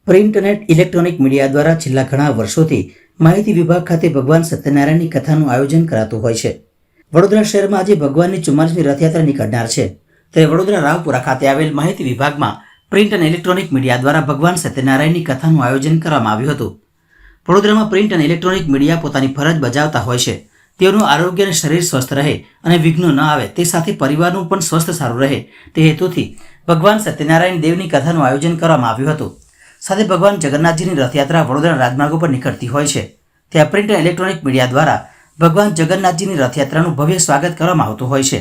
Print અને electronic media દ્વારા છેલ્લા ઘણા વર્ષોથી માહિતી વિભાગ ખાતે ભગવાન સત્યનારાયણની કથાનું આયોજન કરાતું હોય છે। વડોદરા શહેરમાં આજે ભગવાનની 44મી રથયાત્રા નીકળનાર છે, ત્યારે વડોદરા રાવપુરા ખાતે આવેલ માહિતી વિભાગમાં પ્રિન્ટ અને ઇલેક્ટ્રોનિક મીડિયા દ્વારા ભગવાન સત્યનારાયણની કથાનું આયોજન કરવામાં આવ્યું હતું। વડોદરામાં પ્રિન્ટ અને ઇલેક્ટ્રોનિક મીડિયા પોતાની ફરજ બજાવતા હોય છે। તેઓનું આરોગ્ય અને શરીર સ્વસ્થ રહે અને વિઘ્નો ન આવે, તે સાથે પરિવારનું પણ સ્વસ્થ સારું રહે, તે હેતુથી ભગવાન સત્યનારાયણ દેવની કથાનું આયોજન કરવામાં આવ્યું હતું। સાથે ભગવાન જગન્નાથજીની રથયાત્રા વડોદરા રાજમાર્ગો પર નીકળતી હોય છે, ત્યાં પ્રિન્ટ અને ઇલેક્ટ્રોનિક મીડિયા દ્વારા ભગવાન જગન્નાથજીની રથયાત્રાનું ભવ્ય સ્વાગત કરવામાં આવતું હોય છે।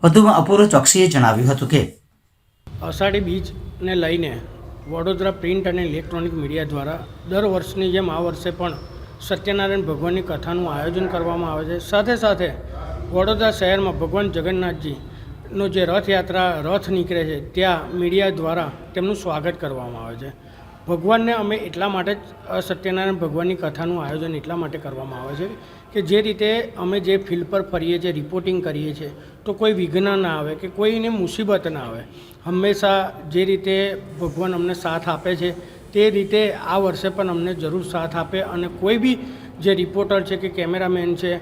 વધુમાં અપૂર્વ ચોકસીએ જણાવ્યું હતું કે અષાઢી બીજને લઈને વડોદરા પ્રિન્ટ અને ઇલેક્ટ્રોનિક મીડિયા દ્વારા દર વર્ષની જેમ આ વર્ષે પણ સત્યનારાયણ ભગવાનની કથાનું આયોજન કરવામાં આવે છે। સાથે સાથે વડોદરા શહેરમાં ભગવાન જગન્નાથજીનો જે રથ નીકળે છે, ત્યાં મીડિયા દ્વારા તેમનું સ્વાગત કરવામાં આવે છે। ભગવાનને અમે એટલા માટે જ સત્યનારાયણ ભગવાનની કથાનું આયોજન એટલા માટે કરવામાં આવે છે કે જે રીતે અમે જે ફિલ્ડ પર ફરીએ છીએ, રિપોર્ટિંગ કરીએ છીએ, તો કોઈ વિઘ્ન ના આવે કે કોઈને મુસીબત ના આવે। હંમેશા જે રીતે ભગવાન અમને સાથ આપે છે, તે રીતે આ વર્ષે પણ અમને જરૂર સાથ આપે અને કોઈ બી જે રિપોર્ટર છે કે કેમેરામેન છે,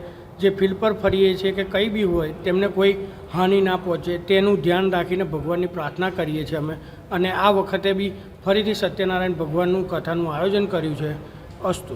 જે ફિલ્ડ પર ફરીએ છીએ કે કંઈ બી હોય, તેમને કોઈ હાનિ ના પહોંચે તેનું ધ્યાન રાખીને ભગવાનની પ્રાર્થના કરીએ છીએ અમે। અને આ વખતે બી ફરીથી સત્યનારાયણ ભગવાનનું કથાનું આયોજન કર્યું છે। અસ્તુ।